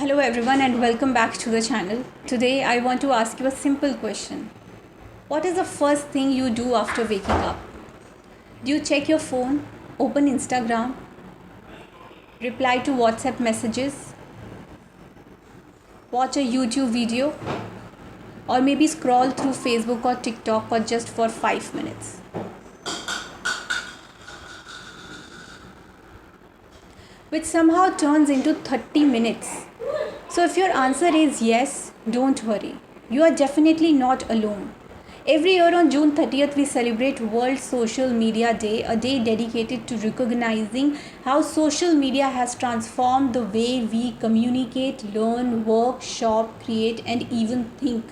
Hello everyone and welcome back to the channel. Today I want to ask you a simple question. What is the first thing you do after waking up? Do you check your phone, open Instagram, reply to WhatsApp messages, watch a YouTube video, or maybe scroll through Facebook or TikTok for just for 5 minutes? Which somehow turns into 30 minutes. So if your answer is yes, don't worry. You are definitely not alone. Every year on June 30th, we celebrate World Social Media Day, a day dedicated to recognizing how social media has transformed the way we communicate, learn, work, shop, create, and even think.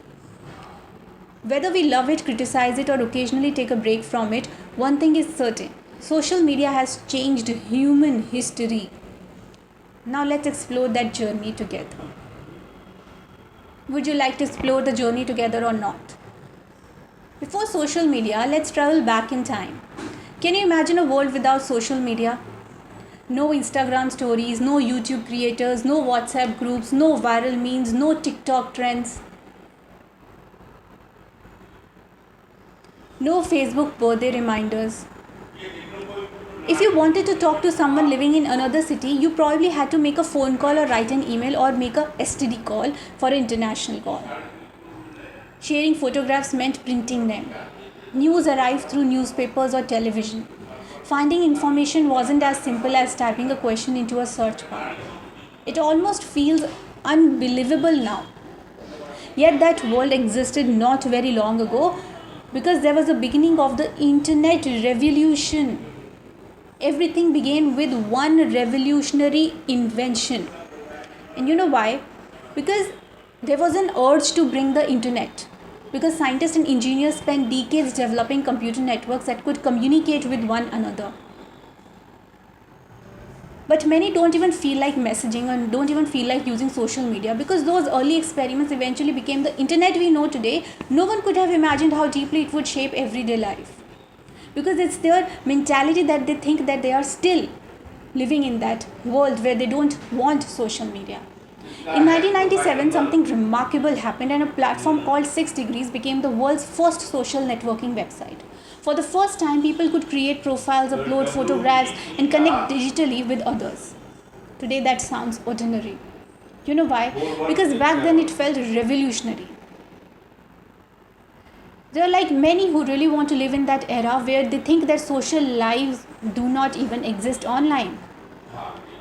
Whether we love it, criticize it, or occasionally take a break from it, one thing is certain: social media has changed human history. Now let's explore that journey together. Would you like to explore the journey together or not? Before social media, let's travel back in time. Can you imagine a world without social media? No Instagram stories, no YouTube creators, no WhatsApp groups, no viral memes, no TikTok trends, no Facebook birthday reminders. If you wanted to talk to someone living in another city, you probably had to make a phone call or write an email or make a STD call for an international call. Sharing photographs meant printing them. News arrived through newspapers or television. Finding information wasn't as simple as typing a question into a search bar. It almost feels unbelievable now. Yet that world existed not very long ago because there was the beginning of the internet revolution. Everything began with one revolutionary invention. And you know why? Because there was an urge to bring the internet. Because scientists and engineers spent decades developing computer networks that could communicate with one another. But many don't even feel like messaging and don't even feel like using social media because those early experiments eventually became the internet we know today. No one could have imagined how deeply it would shape everyday life. Because it's their mentality that they think that they are still living in that world where they don't want social media. In 1997, something remarkable happened and a platform called 6 Degrees became the world's first social networking website. For the first time, people could create profiles, upload photographs, and connect digitally with others. Today, that sounds ordinary. You know why? Because back then it felt revolutionary. There are like many who really want to live in that era where they think that social lives do not even exist online.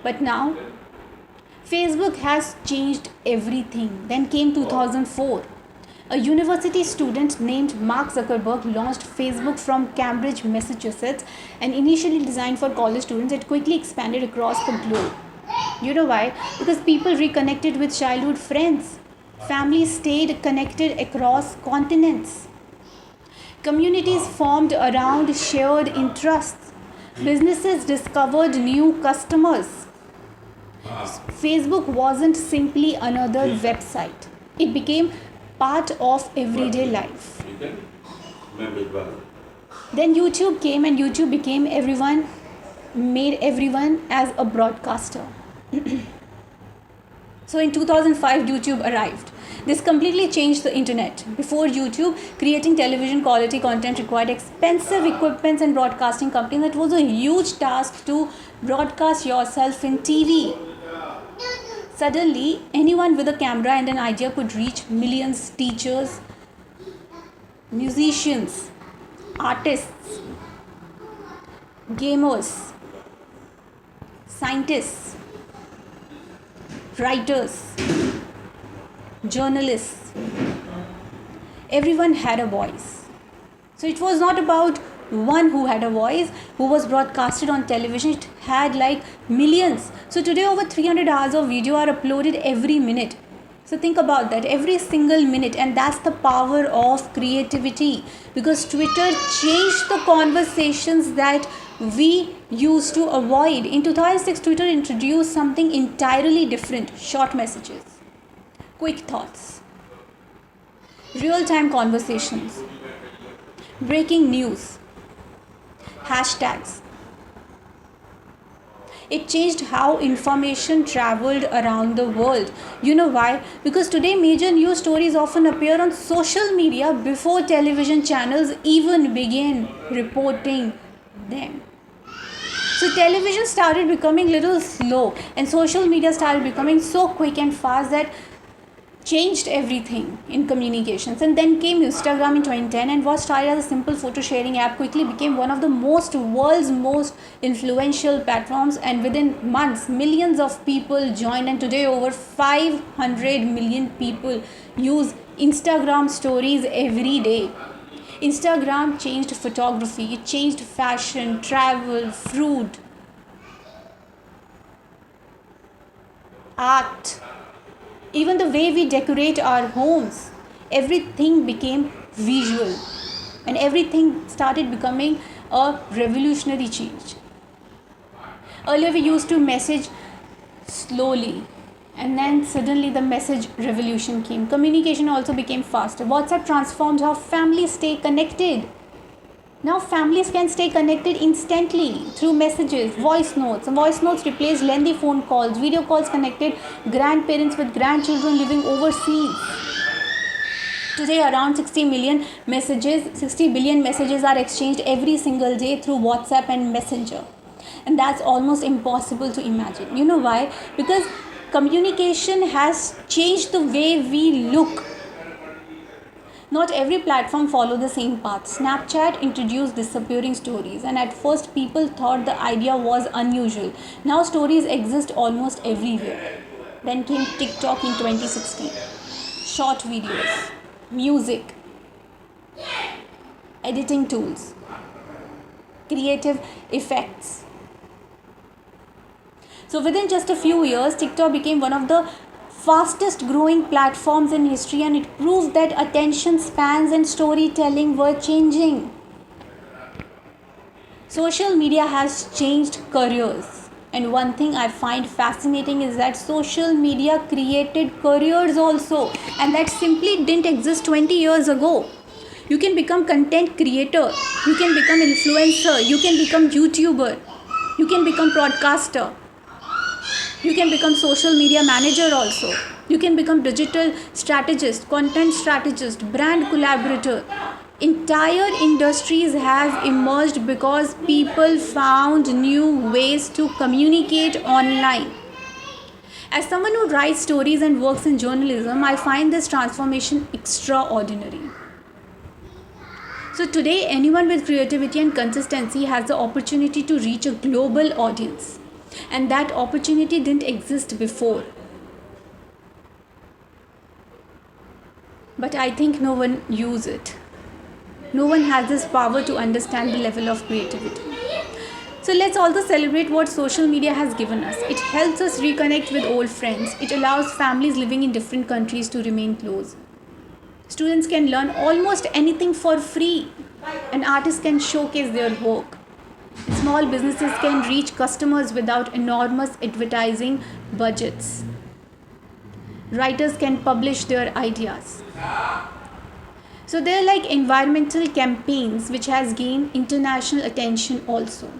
But now, Facebook has changed everything. Then came 2004. A university student named Mark Zuckerberg launched Facebook from Cambridge, Massachusetts, and initially designed for college students. It quickly expanded across the globe. You know why? Because people reconnected with childhood friends. Families stayed connected across continents. Communities formed around shared interests. Businesses discovered new customers. Facebook wasn't simply another website. It became part of everyday life. Then YouTube came and YouTube became made everyone as a broadcaster. So in 2005, YouTube arrived. This completely changed the internet. Before YouTube, creating television quality content required expensive equipment and broadcasting companies. It was a huge task to broadcast yourself in TV. Suddenly, anyone with a camera and an idea could reach millions: teachers, musicians, artists, gamers, scientists, writers, journalists. Everyone had a voice. So it was not about one who had a voice who was broadcasted on television. It had like millions. So today over 300 hours of video are uploaded every minute. So think about that, every single minute. And that's the power of creativity, because Twitter changed the conversations that we used to avoid. In 2006, Twitter introduced something entirely different: short messages, quick thoughts, real-time conversations, breaking news, hashtags. It changed how information traveled around the world. You know why? Because today major news stories often appear on social media before television channels even begin reporting them. So television started becoming little slow and social media started becoming so quick and fast that changed everything in communications. And then came Instagram in 2010, and what started as a simple photo sharing app quickly became one of the world's most influential platforms, and within months millions of people joined, and today over 500 million people use Instagram stories every day. Instagram changed photography, it changed fashion, travel, food, art, even the way we decorate our homes. Everything became visual and everything started becoming a revolutionary change. Earlier, we used to message slowly, and then suddenly the message revolution came. Communication also became faster. WhatsApp transformed how families stay connected. Now families can stay connected instantly through messages, voice notes. Voice notes replaced lengthy phone calls. Video calls connected grandparents with grandchildren living overseas. Today around 60 billion messages are exchanged every single day through WhatsApp and Messenger. And that's almost impossible to imagine. You know why? Because communication has changed the way we look. Not every platform followed the same path. Snapchat introduced disappearing stories, and at first people thought the idea was unusual. Now stories exist almost everywhere. Then came TikTok in 2016. Short videos, music, editing tools, creative effects. So within just a few years, TikTok became one of the fastest growing platforms in history, and it proved that attention spans and storytelling were changing. Social media has changed careers. And one thing I find fascinating is that social media created careers also, and that simply didn't exist 20 years ago. You can become content creator, you can become influencer, you can become YouTuber, you can become broadcaster, you can become social media manager also. You can become digital strategist, content strategist, brand collaborator. Entire industries have emerged because people found new ways to communicate online. As someone who writes stories and works in journalism, I find this transformation extraordinary. So today, anyone with creativity and consistency has the opportunity to reach a global audience. And that opportunity didn't exist before. But I think no one uses it. No one has this power to understand the level of creativity. So let's also celebrate what social media has given us. It helps us reconnect with old friends. It allows families living in different countries to remain close. Students can learn almost anything for free, and artists can showcase their work. Small businesses can reach customers without enormous advertising budgets. Writers can publish their ideas. So they're like environmental campaigns which has gained international attention also.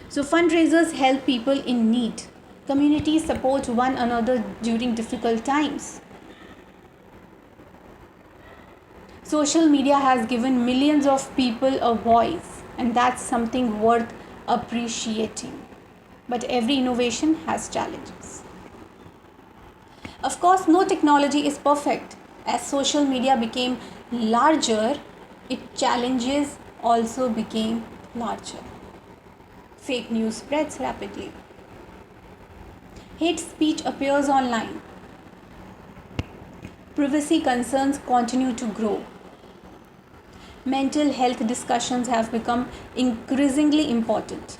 So fundraisers help people in need. Communities support one another during difficult times. Social media has given millions of people a voice, and that's something worth appreciating. But every innovation has challenges. Of course, no technology is perfect. As social media became larger, its challenges also became larger. Fake news spreads rapidly. Hate speech appears online. Privacy concerns continue to grow. Mental health discussions have become increasingly important.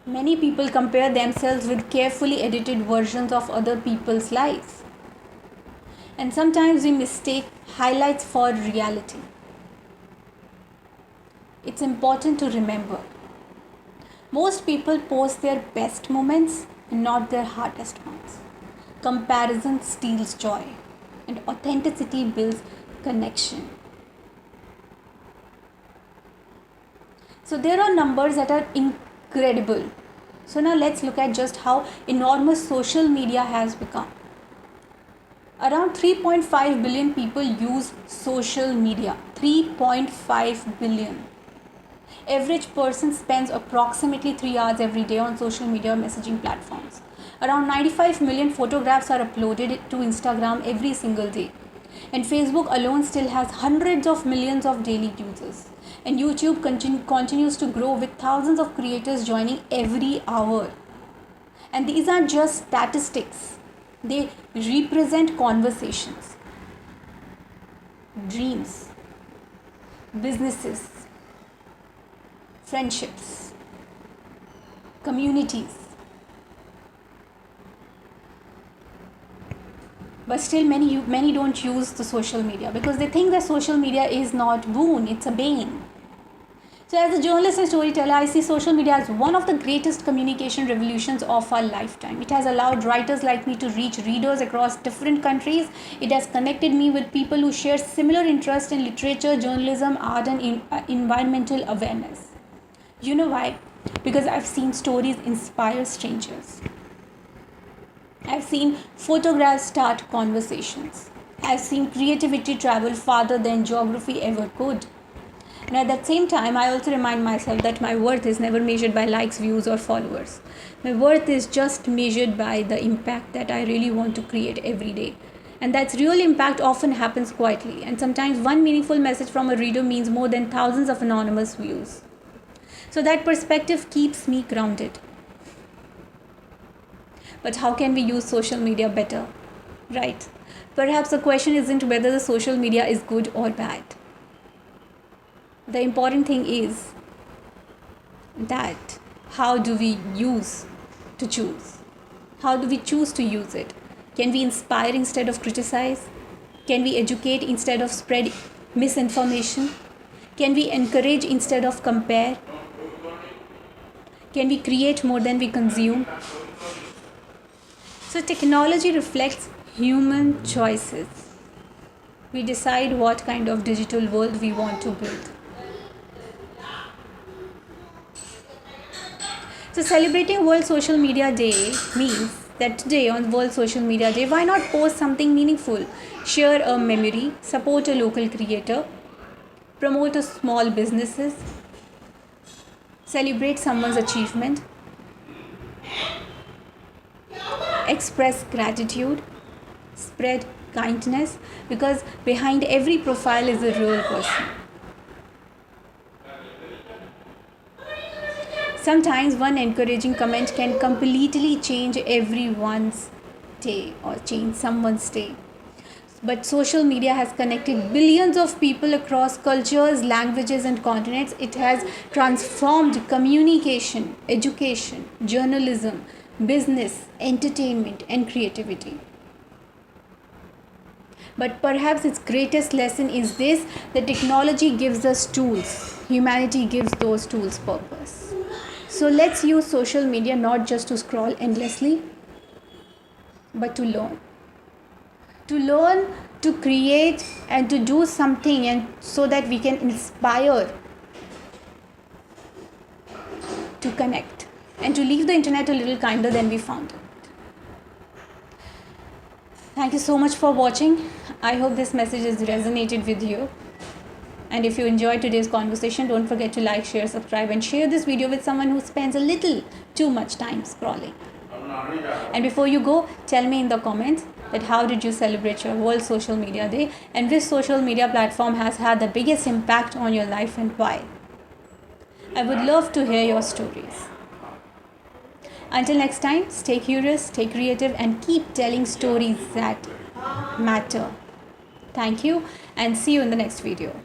Many people compare themselves with carefully edited versions of other people's lives. And sometimes we mistake highlights for reality. It's important to remember, most people post their best moments and not their hardest ones. Comparison steals joy, and authenticity builds connection. So there are numbers that are credible. So now let's look at just how enormous social media has become. Around 3.5 billion people use social media. 3.5 billion. Average person spends approximately 3 hours every day on social media messaging platforms. Around 95 million photographs are uploaded to Instagram every single day. And Facebook alone still has hundreds of millions of daily users. And YouTube continues to grow with thousands of creators joining every hour. And these aren't just statistics, they represent conversations, dreams, businesses, friendships, communities. But still many don't use the social media because they think that social media is not boon, it's a bane. So as a journalist and storyteller, I see social media as one of the greatest communication revolutions of our lifetime. It has allowed writers like me to reach readers across different countries. It has connected me with people who share similar interests in literature, journalism, art, and environmental awareness. You know why? Because I've seen stories inspire strangers. I've seen photographs start conversations. I've seen creativity travel farther than geography ever could. And at that same time, I also remind myself that my worth is never measured by likes, views, or followers. My worth is just measured by the impact that I really want to create every day. And that real impact often happens quietly. And sometimes one meaningful message from a reader means more than thousands of anonymous views. So that perspective keeps me grounded. But how can we use social media better? Right. Perhaps the question isn't whether the social media is good or bad. The important thing is that how do we use to choose? How do we choose to use it? Can we inspire instead of criticize? Can we educate instead of spread misinformation? Can we encourage instead of compare? Can we create more than we consume? So technology reflects human choices. We decide what kind of digital world we want to build. So celebrating World Social Media Day means that today on World Social Media Day, why not post something meaningful? Share a memory, support a local creator, promote a small businesses, celebrate someone's achievement, express gratitude, spread kindness, because behind every profile is a real person. Sometimes one encouraging comment can completely change everyone's day or change someone's day. But social media has connected billions of people across cultures, languages, and continents. It has transformed communication, education, journalism, business, entertainment, and creativity. But perhaps its greatest lesson is this: the technology gives us tools, humanity gives those tools purpose. So let's use social media not just to scroll endlessly, but to learn. To learn, to create, and to do something, and so that we can inspire, to connect, and to leave the internet a little kinder than we found it. Thank you so much for watching. I hope this message has resonated with you. And if you enjoyed today's conversation, don't forget to like, share, subscribe, and share this video with someone who spends a little too much time scrolling. And before you go, tell me in the comments that how did you celebrate your World Social Media Day, and which social media platform has had the biggest impact on your life and why. I would love to hear your stories. Until next time, stay curious, stay creative, and keep telling stories that matter. Thank you, and see you in the next video.